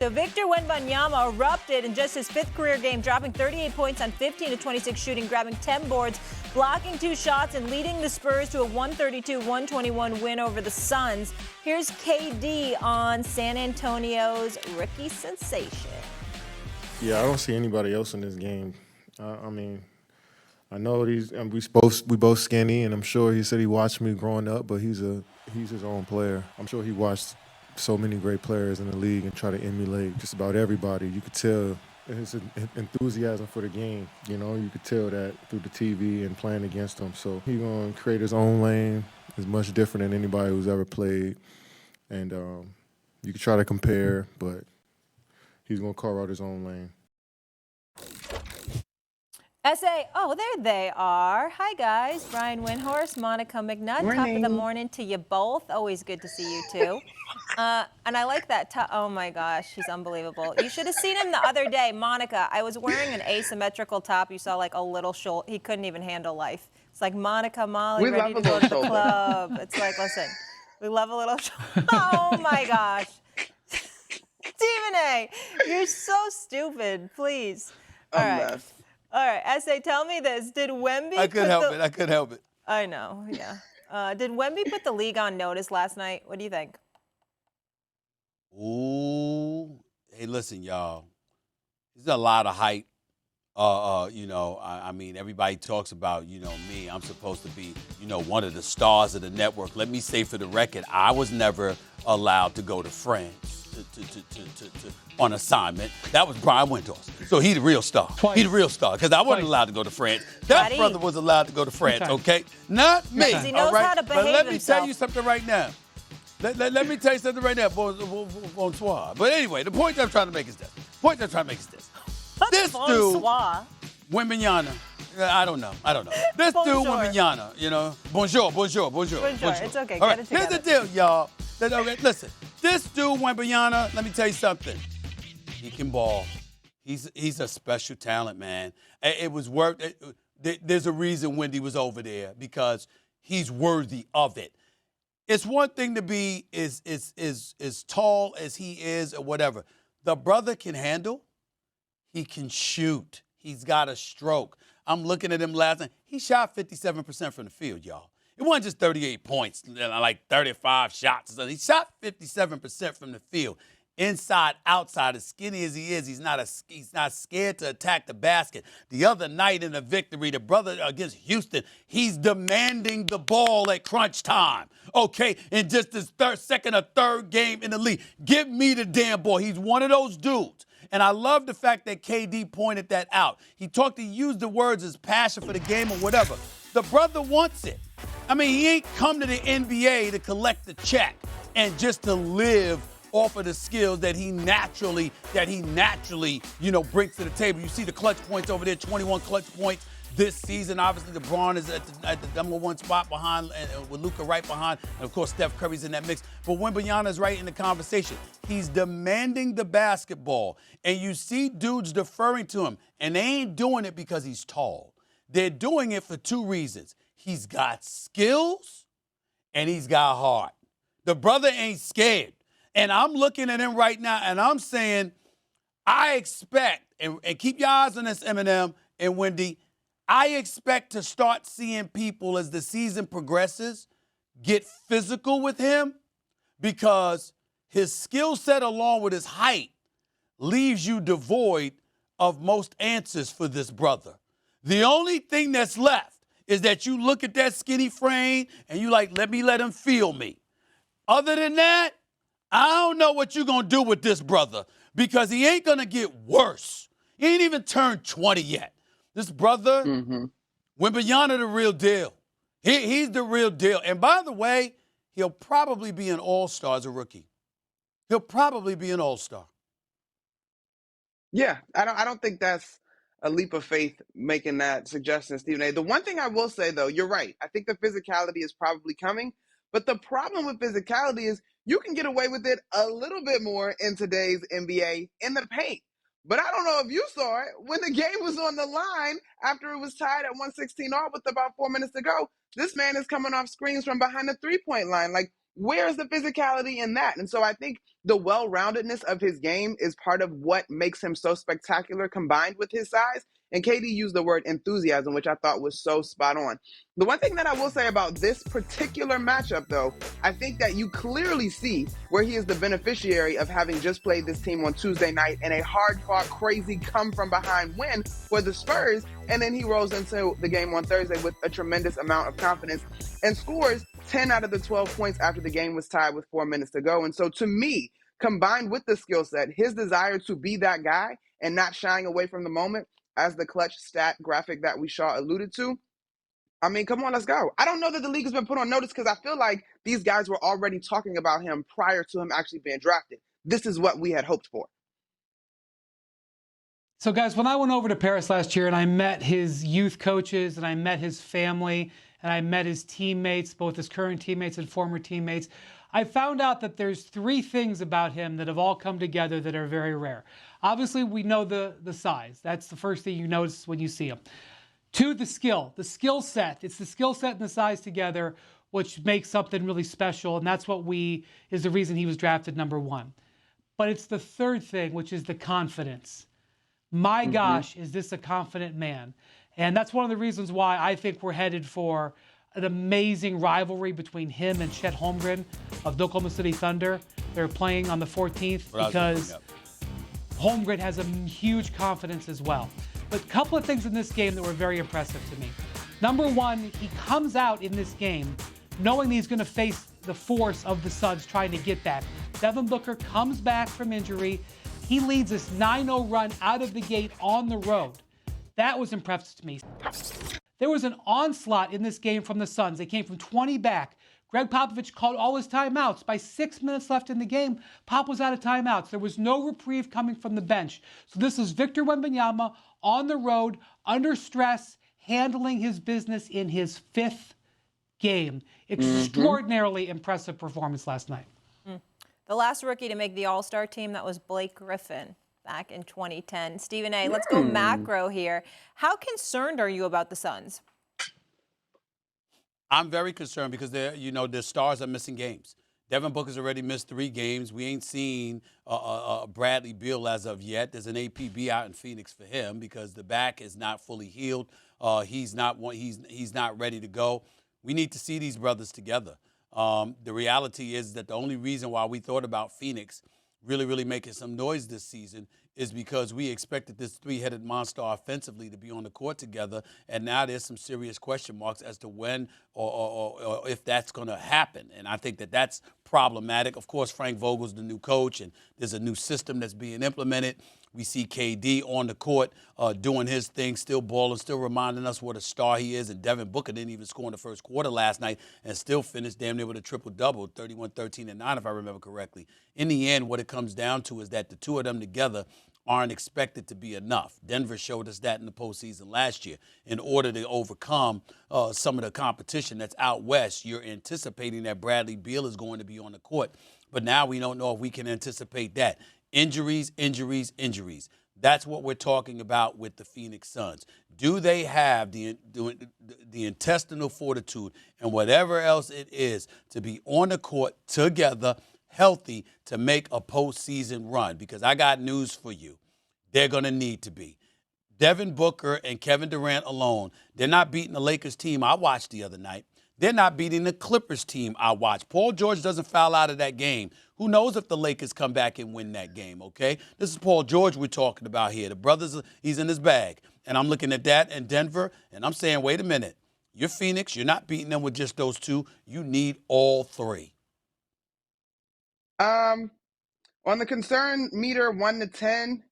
So Victor Wembanyama erupted in just his 5th career game, dropping 38 points on 15 of 26 shooting, grabbing 10 boards, blocking 2 shots, and leading the Spurs to a 132-121 win over the Suns. Here's KD on San Antonio's rookie sensation. Yeah, I don't see anybody else in this game. I mean, I know we both skinny, and I'm sure he said he watched me growing up, but he's his own player. I'm sure he watched so many great players in the league and try to emulate just about everybody. You could tell his enthusiasm for the game. You know, you could tell that through the TV and playing against him. So he's going to create his own lane. It's much different than anybody who's ever played. And you could try to compare, but he's going to carve out his own lane. Oh, there they are. Hi, guys. Brian Windhorst, Monica McNutt. Morning. Top of the morning to you both. Always good to see you, too. And I like that. Oh, my gosh. He's unbelievable. You should have seen him the other day. Monica, I was wearing an asymmetrical top. You saw, like, a little shoulder. He couldn't even handle life. It's like, Monica, Molly, We ready love to a go little to the shoulder. club. It's like, listen, we love a little shoulder. Oh, my gosh. Stephen A., you're so stupid. Please. All right. Mess. All right, S.A., tell me this. Did Wemby I couldn't help it. I know, yeah. Did Wemby put the league on notice last night? What do you think? Ooh. Hey, listen, y'all. There's a lot of hype. I mean, everybody talks about, me. I'm supposed to be, one of the stars of the network. Let me say for the record, I was never allowed to go to France on assignment. That was Brian Windhorst. So he the real star. Twice. He the real star because I wasn't allowed to go to France. That Buddy. brother was allowed to go to France, Okay. okay? Not me. Because he knows all right? how to But behave let me himself. tell you something right now. Let me tell you something right now. Bonsoir. But anyway, the point I'm trying to make is this. This dude, Bonsoir. Wembanyama. I don't know. This Bonjour. dude, Wembanyama, bonjour. It's okay. All Get right, it here's together. the deal, y'all. Okay, listen, this dude, Wembanyama, let me tell you something. He can ball. He's a special talent, man. It was worth it. There's a reason Wendy was over there because he's worthy of it. It's one thing to be as tall as he is or whatever. The brother can handle. He can shoot. He's got a stroke. I'm looking at him last night. He shot 57% from the field, y'all. It wasn't just 38 points, like 35 shots. He shot 57% from the field. Inside, outside, as skinny as he is, he's not scared to attack the basket. The other night in the victory, the brother against Houston, he's demanding the ball at crunch time. Okay, in just his second or third game in the league. Give me the damn ball. He's one of those dudes. And I love the fact that KD pointed that out. He used the words as passion for the game or whatever. The brother wants it. I mean, he ain't come to the NBA to collect the check and just to live off of the skills that he naturally, brings to the table. You see the clutch points over there, 21 clutch points this season. Obviously, LeBron is at the number one spot behind, with Luka right behind, and of course, Steph Curry's in that mix. But Wembanyama is right in the conversation. He's demanding the basketball, and you see dudes deferring to him, and they ain't doing it because he's tall. They're doing it for two reasons. He's got skills, and he's got heart. The brother ain't scared. And I'm looking at him right now, and I'm saying, I expect, and keep your eyes on this, Eminem and Wendy, I expect to start seeing people as the season progresses get physical with him because his skill set along with his height leaves you devoid of most answers for this brother. The only thing that's left is that you look at that skinny frame and you like, let him feel me. Other than that, I don't know what you're going to do with this brother because he ain't going to get worse. He ain't even turned 20 yet. This brother, Wembanyama, the real deal. He's the real deal. And by the way, he'll probably be an all-star as a rookie. He'll probably be an all-star. Yeah, I don't think that's a leap of faith making that suggestion, Stephen A. The one thing I will say, though, you're right. I think the physicality is probably coming. But the problem with physicality is you can get away with it a little bit more in today's NBA in the paint. But I don't know if you saw it. When the game was on the line, after it was tied at 116 all with about 4 minutes to go, this man is coming off screens from behind the three-point line. Like, Where's the physicality in that? And so I think the well-roundedness of his game is part of what makes him so spectacular combined with his size. And KD used the word enthusiasm, which I thought was so spot on. The one thing that I will say about this particular matchup, though, I think that you clearly see where he is the beneficiary of having just played this team on Tuesday night in a hard-fought, crazy come-from-behind win for the Spurs, and then he rolls into the game on Thursday with a tremendous amount of confidence and scores 10 out of the 12 points after the game was tied with 4 minutes to go. And so to me, combined with the skill set, his desire to be that guy and not shying away from the moment, as the clutch stat graphic that we saw alluded to, I mean, come on, let's go. I don't know that the league has been put on notice because I feel like these guys were already talking about him prior to him actually being drafted. This is what we had hoped for. So, guys, when I went over to Paris last year and I met his youth coaches and I met his family and I met his teammates, both his current teammates and former teammates, I found out that there's 3 things about him that have all come together that are very rare. Obviously, we know the size. That's the first thing you notice when you see him. 2, the skill set. It's the skill set and the size together which makes something really special, and that's what is the reason he was drafted number 1. But it's the 3rd thing, which is the confidence. My gosh, is this a confident man? And that's one of the reasons why I think we're headed for an amazing rivalry between him and Chet Holmgren of the Oklahoma City Thunder. They're playing on the 14th because Holmgren has a huge confidence as well. But a couple of things in this game that were very impressive to me. Number 1, he comes out in this game knowing that he's going to face the force of the Suns trying to get back. Devin Booker comes back from injury. He leads this 9-0 run out of the gate on the road. That was impressive to me. There was an onslaught in this game from the Suns. They came from 20 back. Greg Popovich called all his timeouts. By 6 minutes left in the game, Pop was out of timeouts. There was no reprieve coming from the bench. So this is Victor Wembanyama on the road, under stress, handling his business in his 5th game. Extraordinarily impressive performance last night. The last rookie to make the All-Star team, that was Blake Griffin back in 2010. Stephen A., let's go macro here. How concerned are you about the Suns? I'm very concerned because their stars are missing games. Devin Booker's already missed 3 games. We ain't seen Bradley Beal as of yet. There's an APB out in Phoenix for him because the back is not fully healed. He's not ready to go. We need to see these brothers together. The reality is that the only reason why we thought about Phoenix really making some noise this season is because we expected this 3-headed monster offensively to be on the court together, and now there's some serious question marks as to when or if that's going to happen. And I think that that's problematic. Of course, Frank Vogel's the new coach, and there's a new system that's being implemented. We see KD on the court doing his thing, still balling, still reminding us what a star he is. And Devin Booker didn't even score in the first quarter last night and still finished damn near with a triple-double, 31, 13, and 9, if I remember correctly. In the end, what it comes down to is that the 2 of them together aren't expected to be enough. Denver showed us that in the postseason last year. In order to overcome some of the competition that's out west, you're anticipating that Bradley Beal is going to be on the court. But now we don't know if we can anticipate that. Injuries. That's what we're talking about with the Phoenix Suns. Do they have the intestinal fortitude and whatever else it is to be on the court together, healthy, to make a postseason run? Because I got news for you. They're going to need to be. Devin Booker and Kevin Durant alone, they're not beating the Lakers team I watched the other night. They're not beating the Clippers team I watched. Paul George doesn't foul out of that game. Who knows if the Lakers come back and win that game, okay? This is Paul George we're talking about here. The brothers, he's in his bag. And I'm looking at that in Denver, and I'm saying, wait a minute. You're Phoenix. You're not beating them with just those 2. You need all 3. On the concern meter 1 to 10,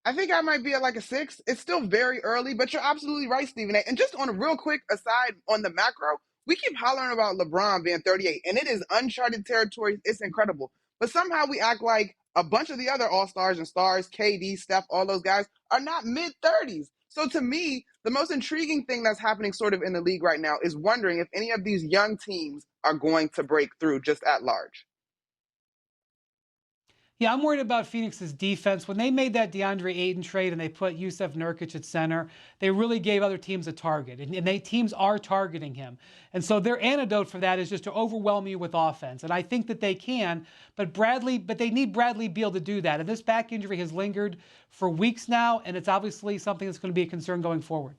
I think I might be at like a 6. It's still very early, but you're absolutely right, Stephen A. And just on a real quick aside on the macro, we keep hollering about LeBron being 38, and it is uncharted territory. It's incredible. But somehow we act like a bunch of the other all-stars and stars, KD, Steph, all those guys, are not mid-30s. So to me, the most intriguing thing that's happening sort of in the league right now is wondering if any of these young teams are going to break through just at large. Yeah, I'm worried about Phoenix's defense. When they made that DeAndre Ayton trade and they put Yusuf Nurkic at center, they really gave other teams a target. And teams are targeting him. And so their antidote for that is just to overwhelm you with offense. And I think that they can, but they need Bradley Beal to do that. And this back injury has lingered for weeks now, and it's obviously something that's going to be a concern going forward.